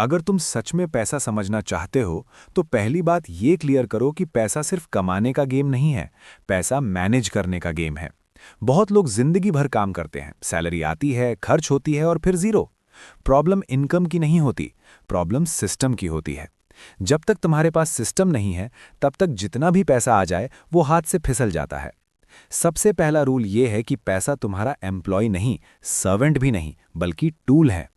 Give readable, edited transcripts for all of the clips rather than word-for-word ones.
अगर तुम सच में पैसा समझना चाहते हो तो पहली बात ये क्लियर करो कि पैसा सिर्फ कमाने का गेम नहीं है, पैसा मैनेज करने का गेम है। बहुत लोग जिंदगी भर काम करते हैं, सैलरी आती है, खर्च होती है और फिर जीरो। प्रॉब्लम इनकम की नहीं होती, प्रॉब्लम सिस्टम की होती है। जब तक तुम्हारे पास सिस्टम नहीं है तब तक जितना भी पैसा आ जाए वो हाथ से फिसल जाता है। सबसे पहला रूल ये है कि पैसा तुम्हारा एम्प्लॉय नहीं, सर्वेंट भी नहीं, बल्कि टूल है।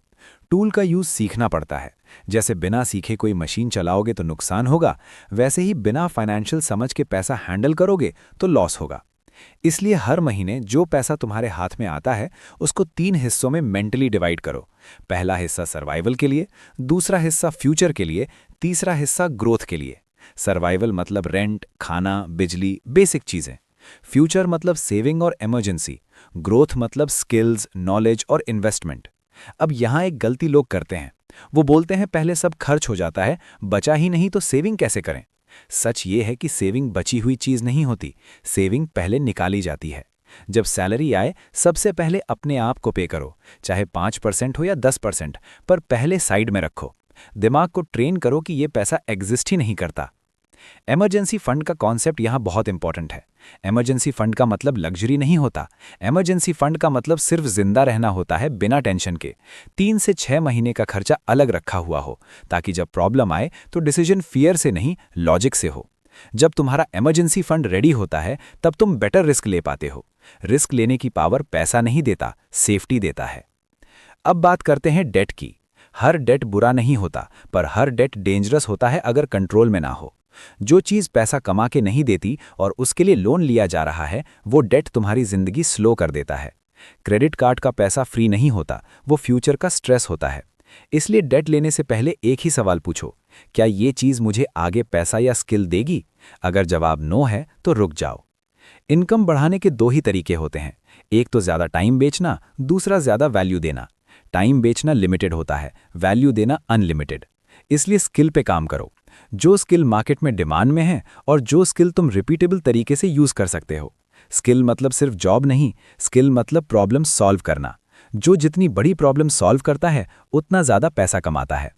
टूल का यूज सीखना पड़ता है। जैसे बिना सीखे कोई मशीन चलाओगे तो नुकसान होगा, वैसे ही बिना फाइनेंशियल समझ के पैसा हैंडल करोगे तो लॉस होगा। इसलिए हर महीने जो पैसा तुम्हारे हाथ में आता है उसको 3 हिस्सों में मेंटली डिवाइड करो। पहला हिस्सा सर्वाइवल के लिए, दूसरा हिस्सा फ्यूचर के लिए, तीसरा हिस्सा ग्रोथ के लिए। सर्वाइवल मतलब रेंट, खाना, बिजली, बेसिक चीजें। फ्यूचर मतलब सेविंग और इमरजेंसी। ग्रोथ मतलब स्किल्स, नॉलेज और इन्वेस्टमेंट। अब यहाँ एक गलती लोग करते हैं, वो बोलते हैं पहले सब खर्च हो जाता है, बचा ही नहीं तो सेविंग कैसे करें। सच ये है कि सेविंग बची हुई चीज नहीं होती, सेविंग पहले निकाली जाती है। जब सैलरी आए सबसे पहले अपने आप को पे करो, चाहे 5% हो या 10%, पर पहले साइड में रखो। दिमाग को ट्रेन करो कि ये पैसा एग्जिस्ट ही नहीं करता। इमरजेंसी फंड का कॉन्सेप्ट यहाँ बहुत इंपॉर्टेंट है। इमरजेंसी फंड का मतलब लग्जरी नहीं होता। इमरजेंसी फंड का मतलब सिर्फ जिंदा रहना होता है, बिना टेंशन के। 3 से 6 महीने का खर्चा अलग रखा हुआ हो, ताकि जब प्रॉब्लम आए तो डिसीजन फियर से नहीं, लॉजिक से हो। जब तुम्हारा इमरजेंसी फंड रेडी होता है तब तुम बेटर रिस्क ले पाते हो। रिस्क लेने की पावर पैसा नहीं देता, सेफ्टी देता है। अब बात करते हैं डेट की। हर डेट बुरा नहीं होता, पर हर डेट डेंजरस होता है अगर कंट्रोल में ना हो। जो चीज़ पैसा कमा के नहीं देती और उसके लिए लोन लिया जा रहा है, वो डेट तुम्हारी जिंदगी स्लो कर देता है। क्रेडिट कार्ड का पैसा फ्री नहीं होता, वो फ्यूचर का स्ट्रेस होता है। इसलिए डेट लेने से पहले एक ही सवाल पूछो, क्या ये चीज़ मुझे आगे पैसा या स्किल देगी? अगर जवाब नो है तो रुक जाओ। इनकम बढ़ाने के 2 ही तरीके होते हैं, एक तो ज़्यादा टाइम बेचना, दूसरा ज़्यादा वैल्यू देना। टाइम बेचना लिमिटेड होता है, वैल्यू देना अनलिमिटेड। इसलिए स्किल पे काम करो, जो स्किल मार्केट में डिमांड में है और जो स्किल तुम रिपीटेबल तरीके से यूज कर सकते हो। स्किल मतलब सिर्फ जॉब नहीं, स्किल मतलब प्रॉब्लम सॉल्व करना। जो जितनी बड़ी प्रॉब्लम सॉल्व करता है उतना ज्यादा पैसा कमाता है।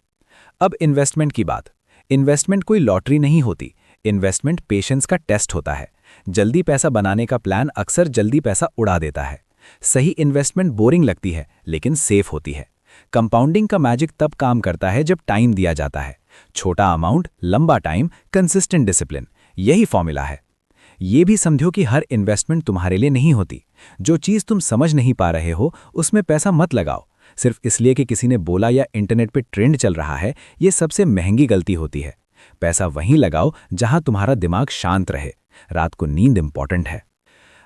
अब इन्वेस्टमेंट की बात। इन्वेस्टमेंट कोई लॉटरी नहीं होती, इन्वेस्टमेंट पेशेंस का टेस्ट होता है। जल्दी पैसा बनाने का प्लान अक्सर जल्दी पैसा उड़ा देता है। सही इन्वेस्टमेंट बोरिंग लगती है लेकिन सेफ होती है। कंपाउंडिंग का मैजिक तब काम करता है जब टाइम दिया जाता है। छोटा अमाउंट, लंबा टाइम, कंसिस्टेंट डिसिप्लिन, यही फॉर्मूला है। ये भी समझो कि हर इन्वेस्टमेंट तुम्हारे लिए नहीं होती। जो चीज़ तुम समझ नहीं पा रहे हो उसमें पैसा मत लगाओ सिर्फ इसलिए कि किसी ने बोला या इंटरनेट पे ट्रेंड चल रहा है। ये सबसे महंगी गलती होती है। पैसा वहीं लगाओ जहां तुम्हारा दिमाग शांत रहे। रात को नींद इंपॉर्टेंट है।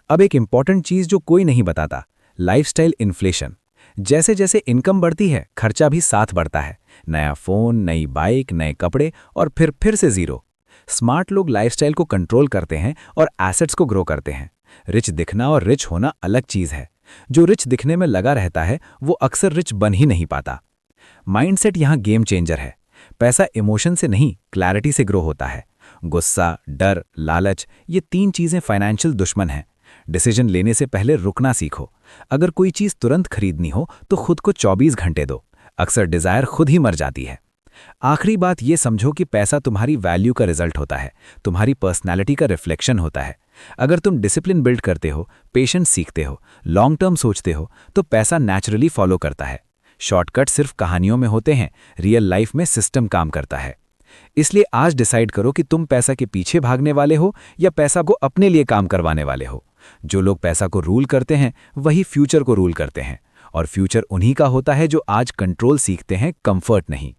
अब एक इंपॉर्टेंट चीज़ जो कोई नहीं बताता, लाइफस्टाइल इन्फ्लेशन। जैसे जैसे इनकम बढ़ती है खर्चा भी साथ बढ़ता है। नया फोन, नई बाइक, नए कपड़े और फिर से जीरो। स्मार्ट लोग लाइफस्टाइल को कंट्रोल करते हैं और एसेट्स को ग्रो करते हैं। रिच दिखना और रिच होना अलग चीज है। जो रिच दिखने में लगा रहता है वो अक्सर रिच बन ही नहीं पाता। माइंडसेट यहाँ गेम चेंजर है। पैसा इमोशन से नहीं, क्लैरिटी से ग्रो होता है। गुस्सा, डर, लालच, ये 3 चीजें फाइनेंशियल दुश्मन हैं। डिसीजन लेने से पहले रुकना सीखो। अगर कोई चीज तुरंत खरीदनी हो तो खुद को 24 घंटे दो। अक्सर डिजायर खुद ही मर जाती है। आखिरी बात ये समझो कि पैसा तुम्हारी वैल्यू का रिजल्ट होता है, तुम्हारी पर्सनैलिटी का रिफ्लेक्शन होता है। अगर तुम डिसिप्लिन बिल्ड करते हो, पेशेंस सीखते हो, लॉन्ग टर्म सोचते हो, तो पैसा नेचुरली फॉलो करता है। शॉर्टकट सिर्फ कहानियों में होते हैं, रियल लाइफ में सिस्टम काम करता है। इसलिए आज डिसाइड करो कि तुम पैसा के पीछे भागने वाले हो या पैसा को अपने लिए काम करवाने वाले हो। जो लोग पैसा को रूल करते हैं वही फ्यूचर को रूल करते हैं, और फ्यूचर उन्हीं का होता है जो आज कंट्रोल सीखते हैं, कंफर्ट नहीं।